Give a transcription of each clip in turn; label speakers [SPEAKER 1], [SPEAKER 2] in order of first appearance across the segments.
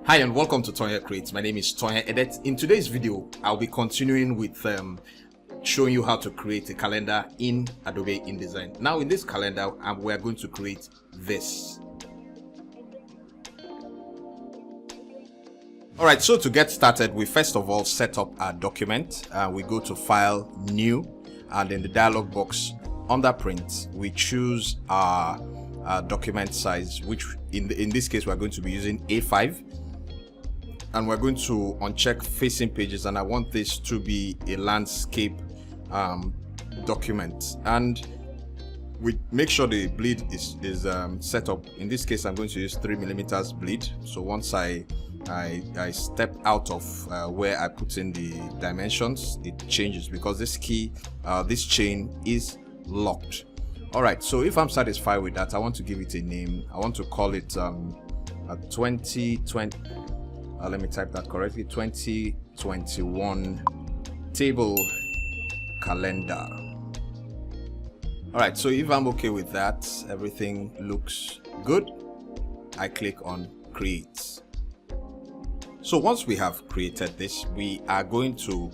[SPEAKER 1] Hi and welcome to Tonya Creates. My name is Tonya Edit. In today's video, I'll be continuing with showing you how to create a calendar in Adobe InDesign. Now in this calendar, we are going to create this. Alright, so to get started, we first of all set up our document. We go to File, New, and in the dialog box under Print, we choose our document size, which in this case we're going to be using A5. And we're going to uncheck facing pages, and I want this to be a landscape document, and we make sure the bleed is set up. In this case I'm going to use 3mm bleed. So once I step out of where I put in the dimensions, it changes because this chain is locked. All right, so if I'm satisfied with that, I want to give it a name. I want to call it a 2020 let me type that correctly, 2021 table calendar. All right, so if I'm okay with that, everything looks good, I click on create. So once we have created this, we are going to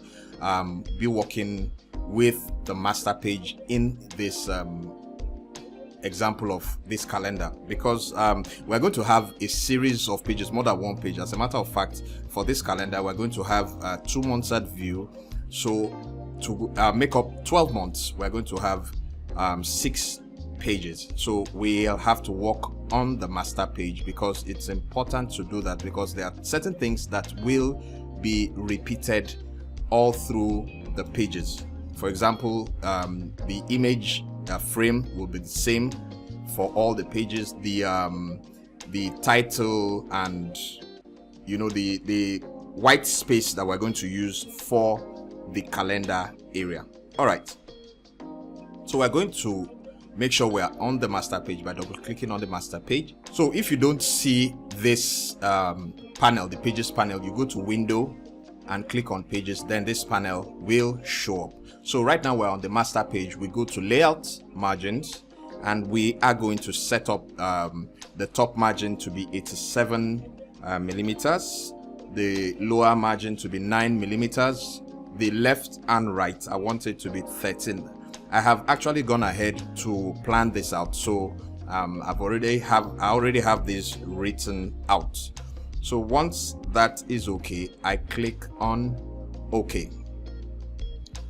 [SPEAKER 1] be working with the master page in this example of this calendar, because we're going to have a series of pages, more than one page. As a matter of fact, for this calendar we're going to have a 2 months at view. So to make up 12 months, we're going to have 6 pages. So we'll have to work on the master page, because it's important to do that, because there are certain things that will be repeated all through the pages. For example, the image frame will be the same for all the pages. The title and the white space that we're going to use for the calendar area. All right, so we're going to make sure we're on the master page by double clicking on the master page. So if you don't see this panel, the pages panel, you go to window and click on pages, then this panel will show up. So right now we're on the master page. We go to layout, margins, and we are going to set up the top margin to be 87 millimeters, the lower margin to be 9 millimeters, the left and right I want it to be 13. I have actually gone ahead to plan this out, so I already have this written out. So once that is okay, I click on OK.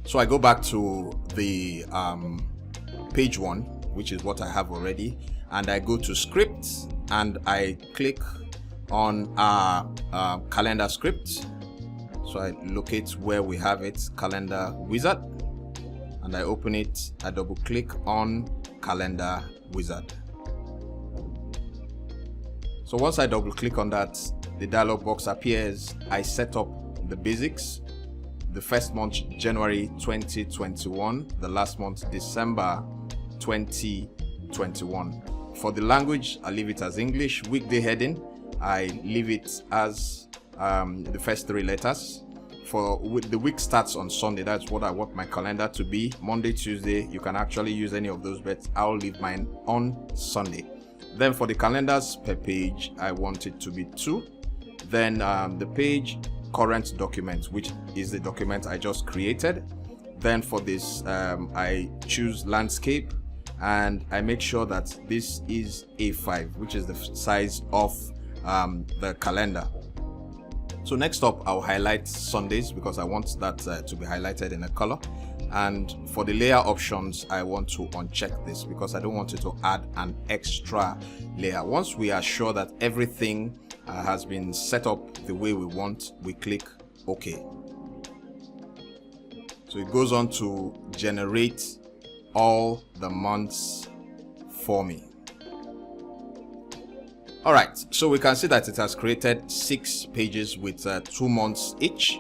[SPEAKER 1] So I go back to the page 1, which is what I have already, and I go to script and I click on our calendar script. So I locate where we have it, Calendar Wizard, and I open it. I double click on Calendar Wizard. So once I double click on that, the dialog box appears. I set up the basics. The first month, January 2021. The last month, December 2021. For the language, I leave it as English. Weekday heading, I leave it as the first 3 letters. The week starts on Sunday. That's what I want my calendar to be. Monday, Tuesday, you can actually use any of those, but I'll leave mine on Sunday. Then for the calendars per page, I want it to be 2. Then the page current document, which is the document I just created. Then for this, I choose landscape, and I make sure that this is A5, which is the size of the calendar. So next up, I'll highlight Sundays, because I want that to be highlighted in a color. And for the layer options, I want to uncheck this, because I don't want it to add an extra layer. Once we are sure that everything has been set up the way we want, we click OK. So it goes on to generate all the months for me. All right, so we can see that it has created 6 pages with 2 months each.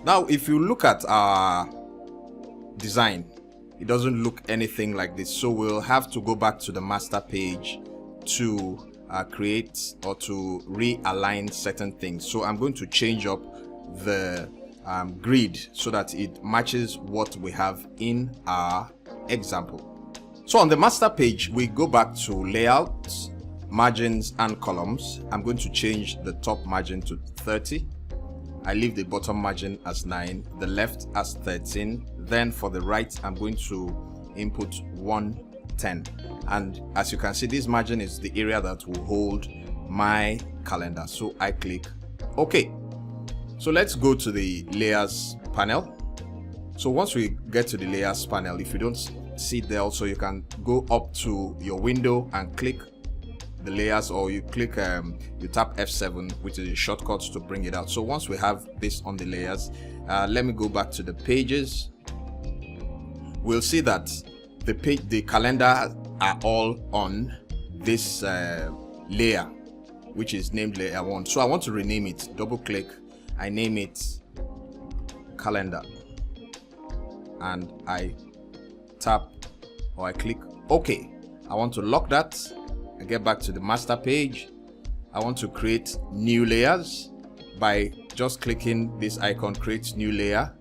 [SPEAKER 1] Now if you look at our design, it doesn't look anything like this, so we'll have to go back to the master page to create or to realign certain things. So I'm going to change up the grid so that it matches what we have in our example. So on the master page, we go back to layout, margins and columns, I'm going to change the top margin to 30. I leave the bottom margin as 9, the left as 13. Then for the right, I'm going to input 110. And as you can see, this margin is the area that will hold my calendar. So I click OK. So let's go to the layers panel. So once we get to the layers panel, if you don't see it there also, you can go up to your window and click the layers, or you click you tap F7, which is a shortcut to bring it out. So once we have this on the layers, let me go back to the pages. We'll see that the calendar are all on this layer, which is named layer 1. So I want to rename it. Double click, I name it calendar, and I tap or I click OK. I want to lock that. I get back to the master page. I want to create new layers by just clicking this icon, create new layer.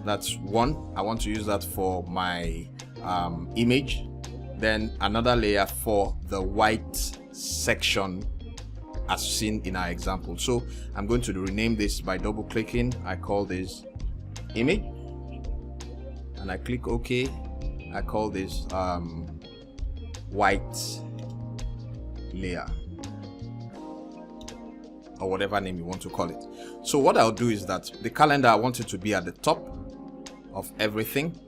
[SPEAKER 1] That's one. I want to use that for my image. Then another layer for the white section as seen in our example. So I'm going to rename this by double clicking. I call this image, and I click OK. I call this white layer, or whatever name you want to call it. So what I'll do is that the calendar, I want it to be at the top of everything,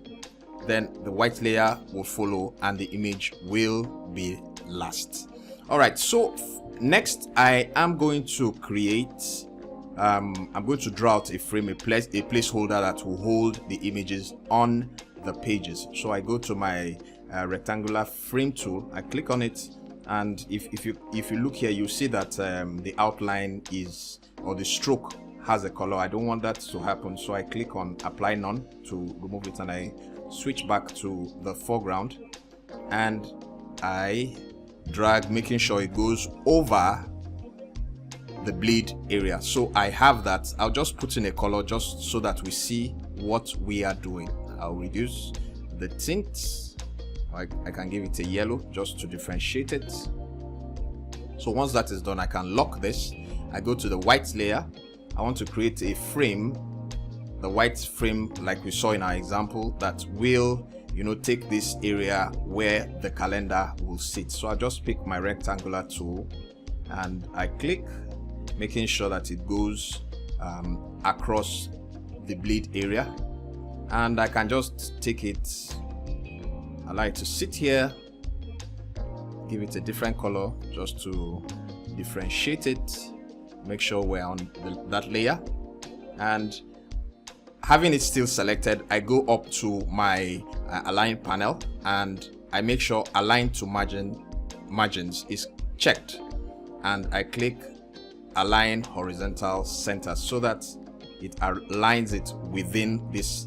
[SPEAKER 1] then the white layer will follow, and the image will be last. All right, so next I am going to create I'm going to draw out a frame, a placeholder that will hold the images on the pages. So I go to my rectangular frame tool, I click on it, and if you look here, you see that the outline is, or the stroke has a color. I don't want that to happen, so I click on apply none to remove it, and I switch back to the foreground, and I drag, making sure it goes over the bleed area. So I have that. I'll just put in a color just so that we see what we are doing. I'll reduce the tint. I can give it a yellow just to differentiate it. So once that is done, I can lock this. I go to the white layer. I want to create a frame, the white frame like we saw in our example, that will, you know, take this area where the calendar will sit. So I just pick my rectangular tool and I click, making sure that it goes across the bleed area, and I can just take it, allow it to sit here, give it a different color just to differentiate it, make sure we're on that layer. And having it still selected, I go up to my align panel and I make sure align to margins is checked, and I click align horizontal center so that it aligns it within this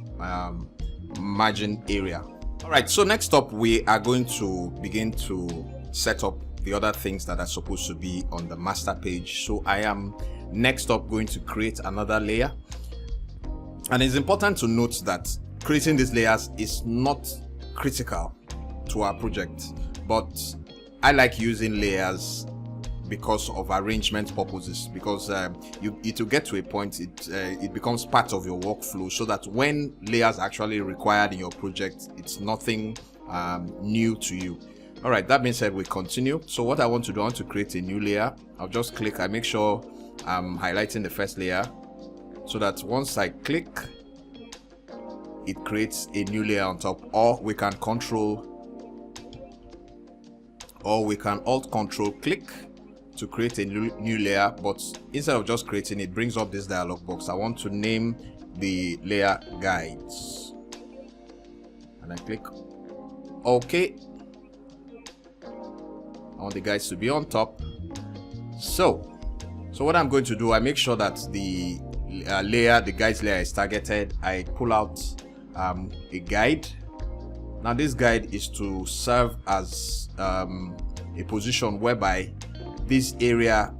[SPEAKER 1] margin area. All right, so next up we are going to begin to set up the other things that are supposed to be on the master page. So I am next up going to create another layer, and it's important to note that creating these layers is not critical to our project, but I like using layers because of arrangement purposes, because it will get to a point, it becomes part of your workflow, so that when layers are actually required in your project, it's nothing new to you. All right, that being said, we continue. So what I want to do, I want to create a new layer. I'll just click, I make sure I'm highlighting the first layer, so that once I click, it creates a new layer on top. Or we can alt control click to create a new layer, but instead of just creating it, brings up this dialog box. I want to name the layer guides, and I click OK. I want the guides to be on top. So what I'm going to do, I make sure that the guides layer is targeted. I pull out a guide. Now this guide is to serve as a position whereby this area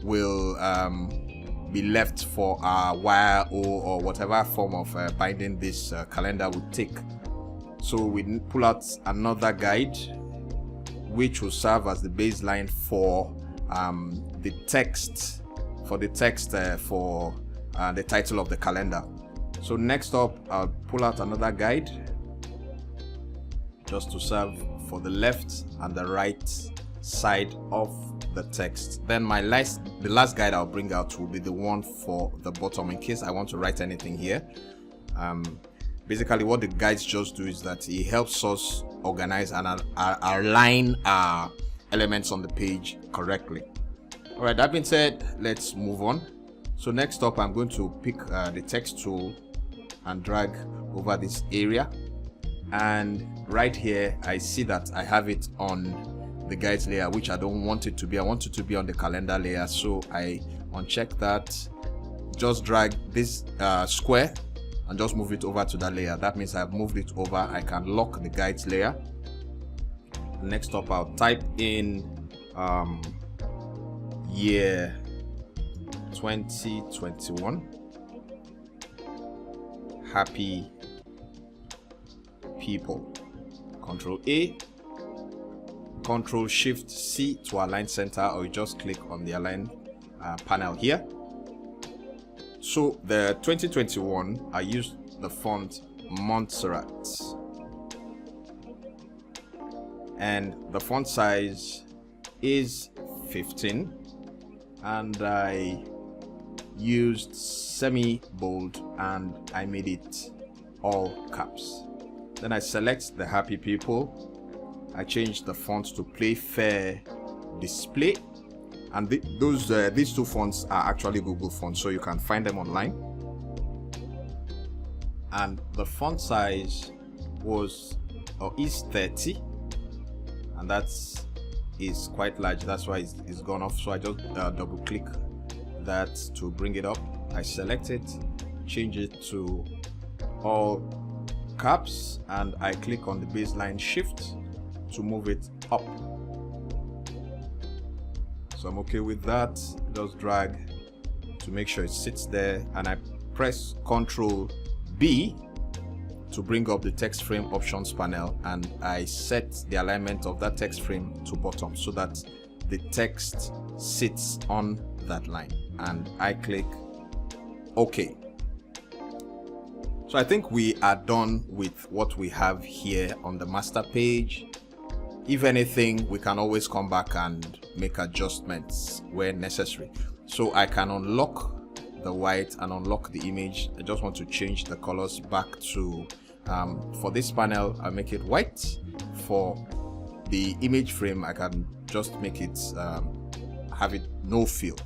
[SPEAKER 1] will be left for our wire or whatever form of binding this calendar would take. So we pull out another guide which will serve as the baseline for the text for the title of the calendar. So next up, I'll pull out another guide just to serve for the left and the right side of the text. Then the last guide I'll bring out will be the one for the bottom in case I want to write anything here. Basically what the guides just do is that it helps us organize and align our elements on the page correctly. All right, that being said, let's move on. So next up, I'm going to pick the text tool and drag over this area, and right here I see that I have it on the guides layer, which I don't want it to be. I want it to be on the calendar layer, so I uncheck that, just drag this square and just move it over to that layer. That means I've moved it over. I can lock the guides layer. Next up, I'll type in year 2021, happy people. Control A, Control Shift C to align center, or you just click on the align panel here. So the 2021, I used the font Montserrat, and the font size is 15, and I used semi-bold and I made it all caps. Then I select the happy people. I change the font to Play Fair Display, and these two fonts are actually Google fonts, so you can find them online. And the font size is 30, and is quite large. That's why it's gone off. So I just double click that to bring it up. I select it, change it to all caps, and I click on the baseline shift to move it up. So I'm okay with that. Just drag to make sure it sits there, and I press Ctrl B to bring up the text frame options panel, and I set the alignment of that text frame to bottom so that the text sits on that line, and I click OK. So I think we are done with what we have here on the master page. If anything, we can always come back and make adjustments where necessary. So I can unlock the white and unlock the image. I just want to change the colors back to for this panel I make it white. For the image frame I can just make it have it no fill.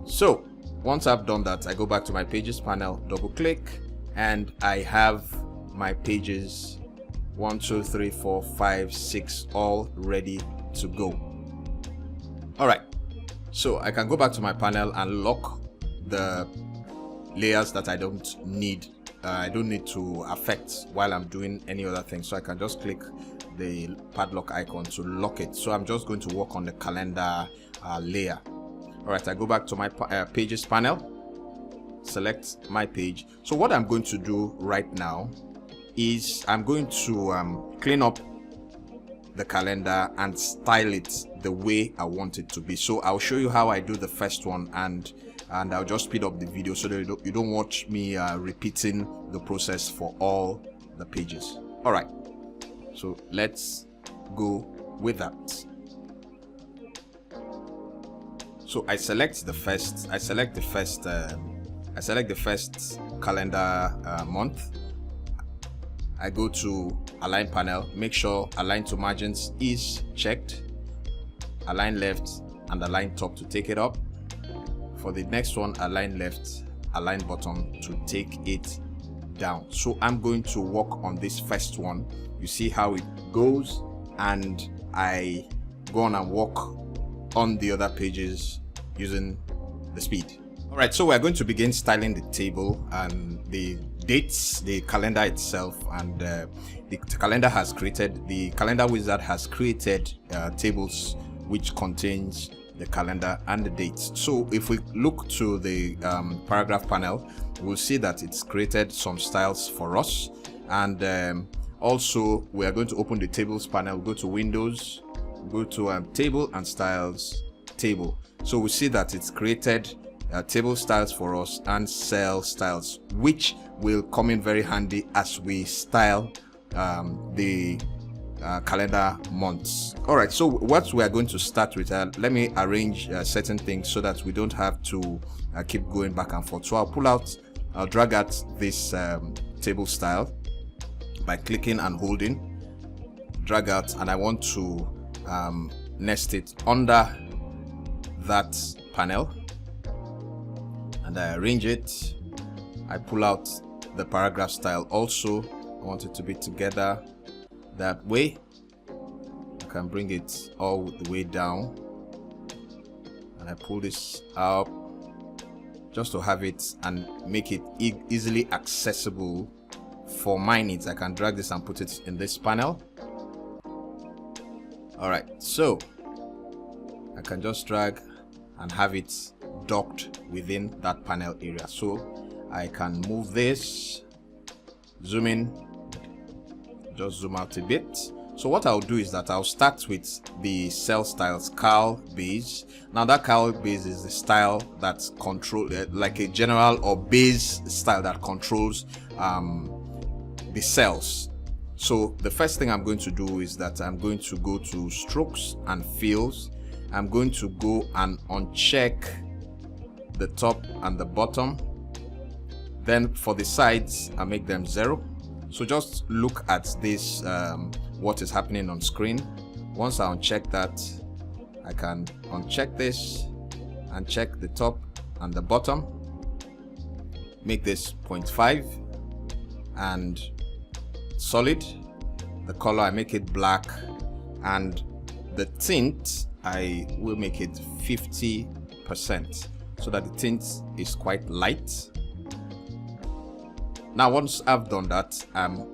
[SPEAKER 1] So once I've done that, I go back to my pages panel, double click, and I have my pages 1, 2, 3, 4, 5, 6 all ready to go. All right, so I can go back to my panel and lock the layers that I don't need to affect while I'm doing any other thing. So I can just click the padlock icon to lock it. So I'm just going to work on the calendar layer. All right, I go back to my pages panel, select my page. So what I'm going to do right now is I'm going to clean up the calendar and style it the way I want it to be. So I'll show you how I do the first one, and I'll just speed up the video so that you don't watch me repeating the process for all the pages. All right, so let's go with that. So I select the first calendar month. I go to align panel, make sure align to margins is checked, align left and align top to take it up. For the next one, align left, align bottom to take it down. So I'm going to work on this first one. You see how it goes, and I go on and work on the other pages using the speed. All right, so we're going to begin styling the table and the dates, the calendar itself, and the calendar wizard has created tables which contains the calendar and the dates. So if we look to the paragraph panel, we'll see that it's created some styles for us. And also we are going to open the tables panel, go to Windows, go to table and styles, table. So we see that it's created table styles for us and cell styles, which will come in very handy as we style the calendar months. All right, so what we are going to start with, let me arrange certain things so that we don't have to keep going back and forth. So I'll drag out this table style by clicking and holding, drag out, and I want to nest it under that panel, and I arrange it. I pull out the paragraph style also. I want it to be together that way. I can bring it all the way down, and I pull this up just to have it and make it easily accessible for my needs. I can drag this and put it in this panel. All right, so I can just drag and have it docked within that panel area. So I can move this, zoom in, just zoom out a bit. So what I'll do is that I'll start with the cell styles cal base. Now that cal base is the style that's like a general or base style that controls the cells. So the first thing I'm going to do is that I'm going to go to strokes and fills. I'm going to go and uncheck the top and the bottom. Then for the sides, I make them 0. So just look at this, what is happening on screen. Once I uncheck that, I can uncheck this and check the top and the bottom. Make this 0.5 and solid. The color, I make it black, and the tint, I will make it 50% so that the tint is quite light. Now once I've done that, I'm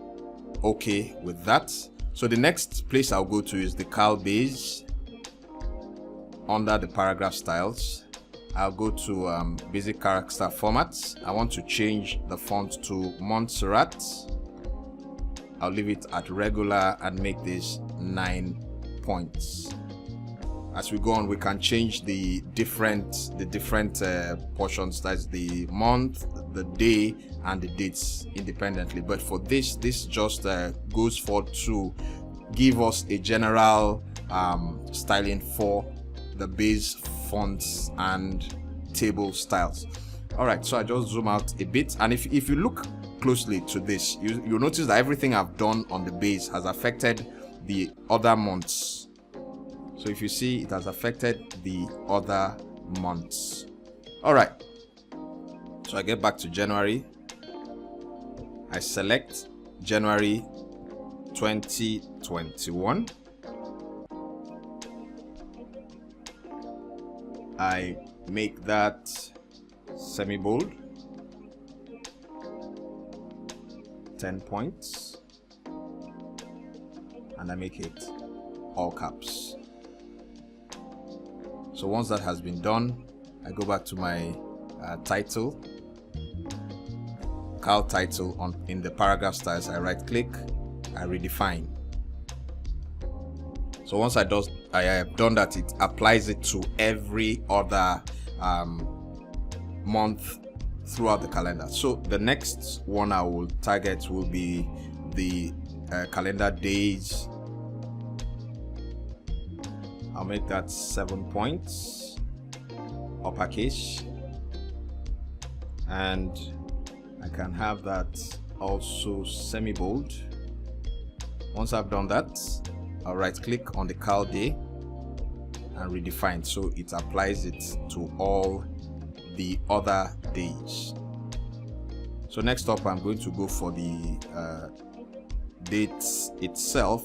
[SPEAKER 1] okay with that. So the next place I'll go to is the cal base. Under the paragraph styles, I'll go to basic character formats. I want to change the font to Montserrat. I'll leave it at regular and make this 9 points. As we go on, we can change the different portions, that's the month, the day, and the dates independently. But for this just goes for to give us a general styling for the base fonts and table styles. All right, so I just zoom out a bit, and if you look closely to this, you'll notice that everything I've done on the base has affected the other months. So if you see, it has affected the other months. All right, so I get back to January. I select January 2021. I make that semi-bold, 10 points, and I make it all caps. So once that has been done, I go back to my title, cal title. In the paragraph styles, I right click, I redefine. So once I have done that, it applies it to every other month throughout the calendar. So the next one I will target will be the calendar days. I'll make that 7 points, uppercase, and I can have that also semi-bold. Once I've done that, I'll right click on the cal day and redefine, so it applies it to all the other days. So next up, I'm going to go for the dates itself.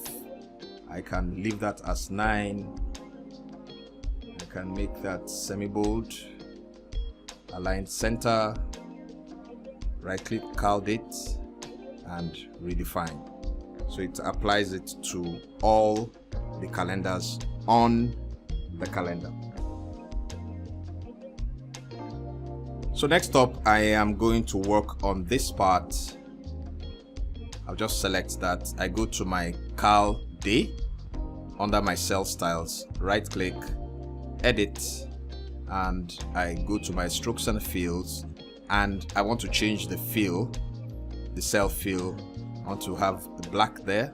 [SPEAKER 1] I can leave that as 9. I can make that semi-bold, align center, right click cal date and redefine. So it applies it to all the calendars on the calendar. So next up, I am going to work on this part. I'll just select that. I go to my cal day. under my cell styles, right click, edit, and I go to my strokes and fills, and I want to change the fill, the cell fill. I want to have the black there,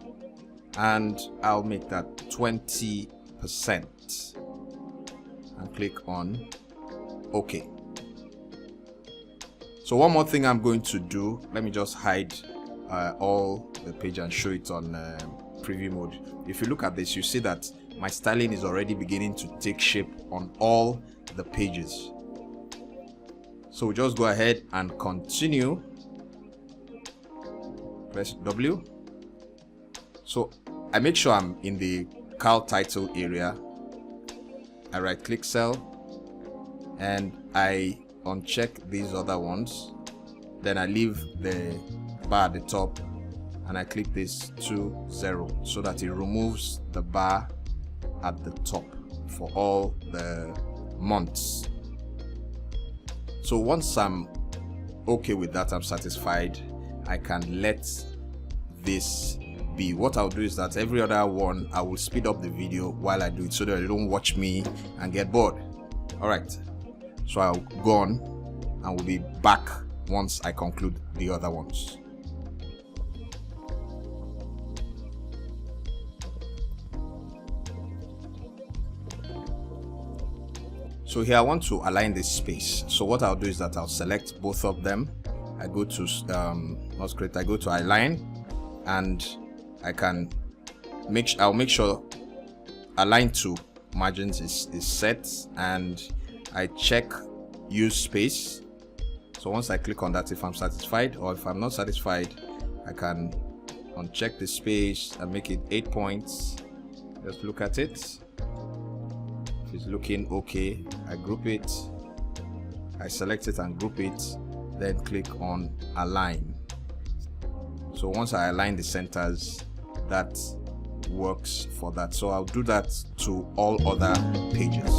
[SPEAKER 1] and I'll make that 20% and click on OK. So one more thing I'm going to do, let me just hide all the page and show it on preview mode. If you look at this, you see that my styling is already beginning to take shape on all the pages. So we just go ahead and continue. Press W. So I make sure I'm in the Cal title area. I right click cell and I uncheck these other ones. Then I leave the bar at the top and I click this to 0 so that it removes the bar at the top for all the months. So once I'm okay with that, I'm satisfied, I can let this be. What I'll do is that every other one I will speed up the video while I do it so that you don't watch me and get bored. Alright, so I'll go on and we'll be back once I conclude the other ones. So here I want to align this space. So what I'll do is that I'll select both of them. I go to I go to align, and I can I'll make sure align to margins is set, and I check use space. So once I click on that, if I'm satisfied, or if I'm not satisfied, I can uncheck the space and make it 8 points. Just look at it. If it's looking okay, I group it, I select it and group it, then click on align. So once I align the centers, that works for that. So I'll do that to all other pages.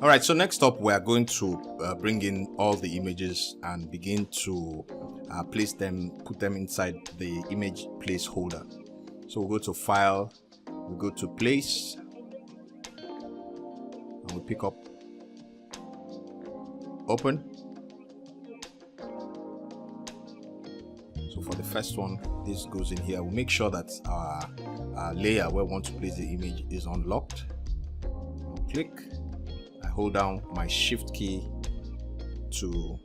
[SPEAKER 1] Alright, so next up we are going to bring in all the images and begin to place them, put them inside the image placeholder. So we'll go to File, we'll go to Place, and we'll pick up Open. So for the first one, this goes in here. We'll make sure that our layer where we want to place the image is unlocked. I'll click. Hold down my shift key to,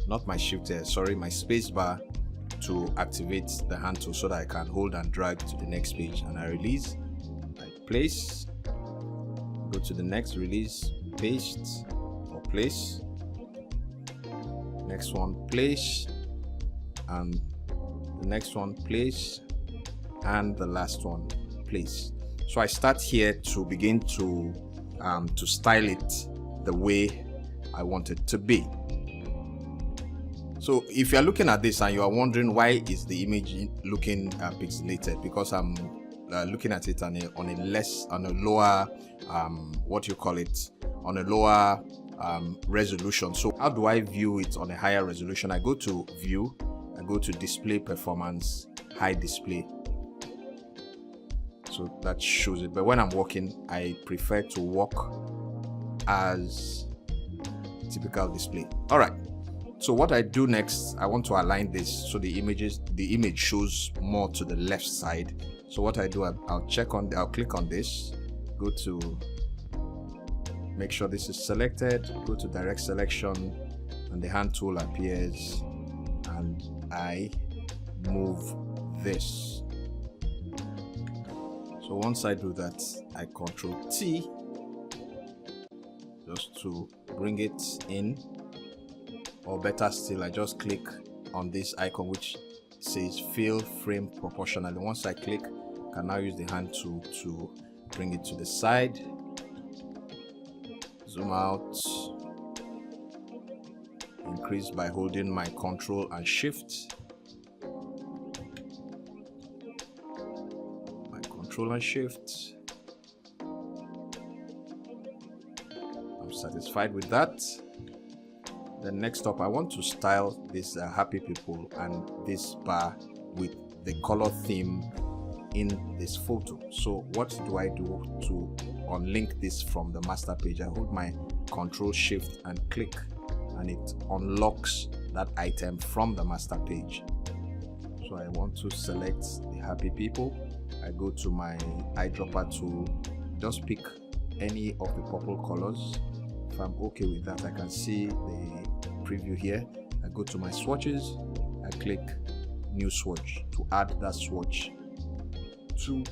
[SPEAKER 1] not my shift here, sorry, my space bar to activate the hand tool so that I can hold and drag to the next page, and I release, I place, go to the next, release, paste or place, next one place, and the next one place, and the last one place. So I start here to begin to style it the way I want it to be. So if you're looking at this and you are wondering why is the image looking pixelated, because I'm looking at it on a lower resolution. So how do I view it on a higher resolution? I go to View, I go to Display Performance, High Display. So that shows it, but when I'm working, I prefer to work as typical display. All right, so what I do next, I want to align this so the image shows more to the left side. So what I do, I'll click on this, go to make sure this is selected, go to direct selection, and the hand tool appears, and I move this. So once I do that, I Control T just to bring it in, or better still, I just click on this icon which says fill frame proportionally. Once I click, I can now use the hand tool to bring it to the side, zoom out, increase by holding my Control and Shift, Control and Shift. I'm satisfied with that. Then next up, I want to style this happy people and this bar with the color theme in this photo. So what do I do to unlink this from the master page? I hold my Control Shift and click, and it unlocks that item from the master page. So I want to select the happy people. I go to my eyedropper tool, just pick any of the purple colors. If I'm okay with that, I can see the preview here. I go to my swatches, I click new swatch to add that swatch to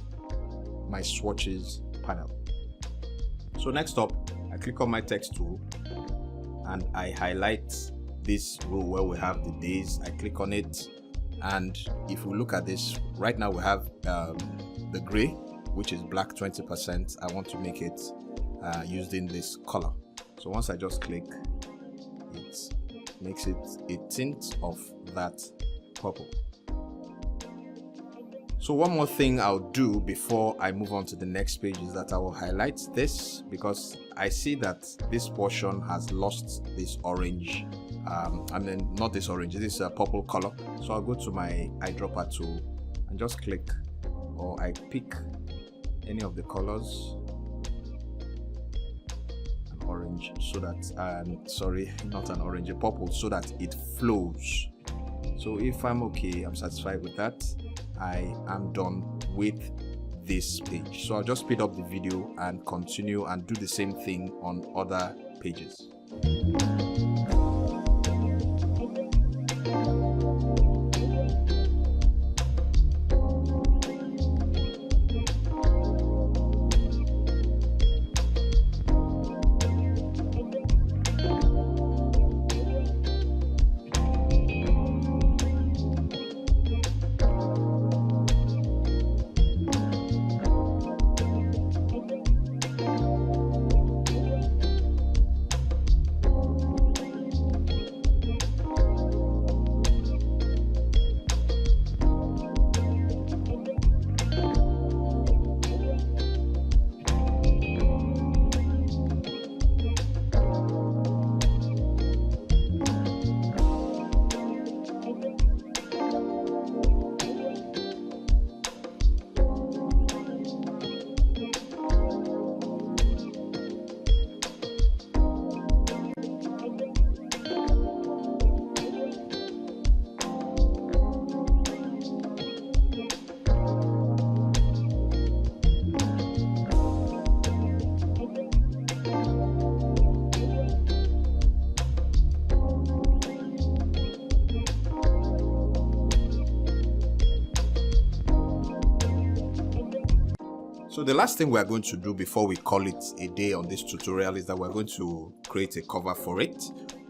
[SPEAKER 1] my swatches panel. So next up, I click on my text tool and I highlight this row where we have the days. I click on it, and if we look at this right now, we have the gray, which is black 20%. I want to make it using this color. So once I just click, it makes it a tint of that purple. So one more thing I'll do before I move on to the next page is that I will highlight this, because I see that this portion has lost this orange, I mean not this orange, this is a purple color. So I'll go to my eyedropper tool and just click, or I pick any of the colors, an orange, so that sorry, not an orange, a purple, so that it flows. So if I'm okay, I'm satisfied with that, I am done with this page. So I'll just speed up the video and continue and do the same thing on other pages. So the last thing we're going to do before we call it a day on this tutorial is that we're going to create a cover for it.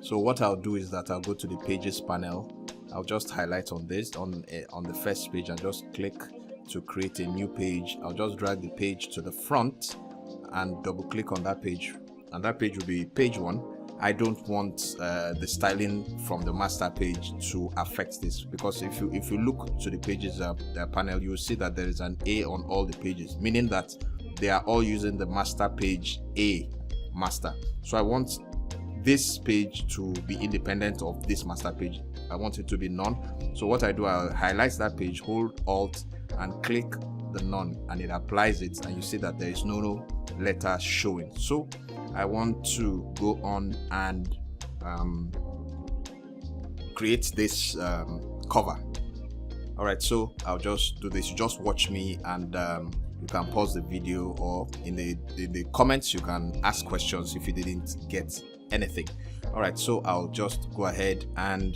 [SPEAKER 1] So what I'll do is that I'll go to the pages panel. I'll just highlight on this on the first page and just click to create a new page. I'll just drag the page to the front and double click on that page, and that page will be page 1. I don't want the styling from the master page to affect this, because if you look to the pages panel, you will see that there is an A on all the pages, meaning that they are all using the master page A master. So I want this page to be independent of this master page. I want it to be none. So what I do, I'll highlight that page, hold Alt and click the none, and it applies it, and you see that there is no letter showing. So I want to go on and create this cover. All right, so I'll just do this. You just watch me, and you can pause the video, or in the comments you can ask questions if you didn't get anything. All right, so I'll just go ahead and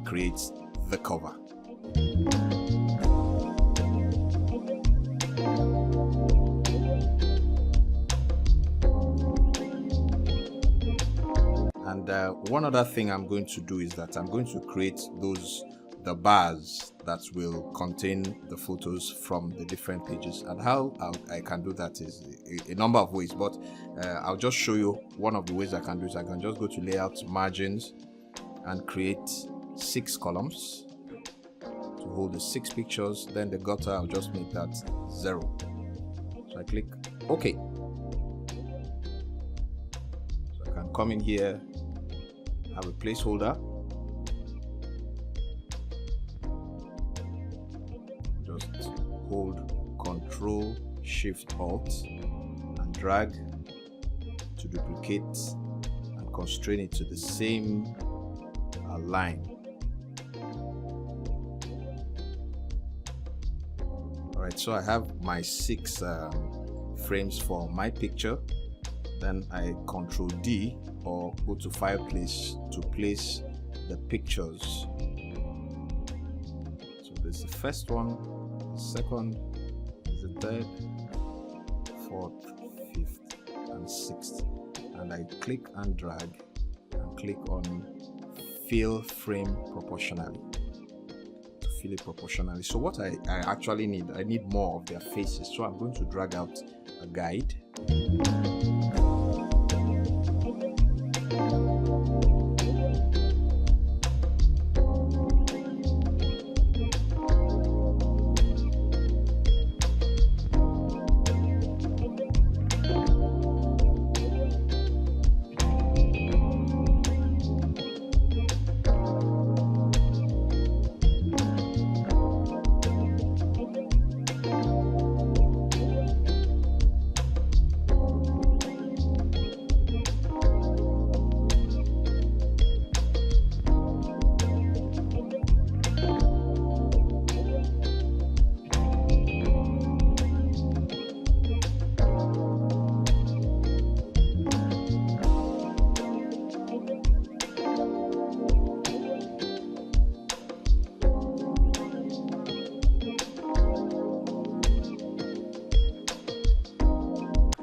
[SPEAKER 1] create the cover. And one other thing I'm going to do is that I'm going to create the bars that will contain the photos from the different pages. And how I can do that is a number of ways, but I'll just show you one of the ways I can do it. I can just go to layout, margins, and create 6 columns to hold the 6 pictures. Then the gutter, I'll just make that 0. So I click OK. So I can come in here, have a placeholder, just hold Ctrl Shift Alt and drag to duplicate and constrain it to the same line. Alright, so I have my 6 frames for my picture. Then I Ctrl D or go to Fireplace to place the pictures. So there's the first one, the second, the third, 4th, 5th, and 6th. And I click and drag and click on Fill Frame Proportionally to fill it proportionally. So what I actually need, I need more of their faces. So I'm going to drag out a guide.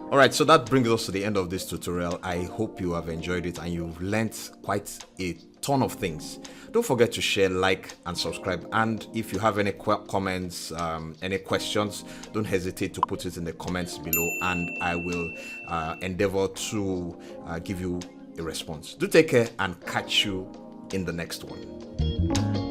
[SPEAKER 1] Alright, so that brings us to the end of this tutorial. I hope you have enjoyed it and you've learned quite a ton of things. Don't forget to share, like, and subscribe. And if you have any comments, any questions, don't hesitate to put it in the comments below, and I will endeavor to give you a response. Do take care and catch you in the next one.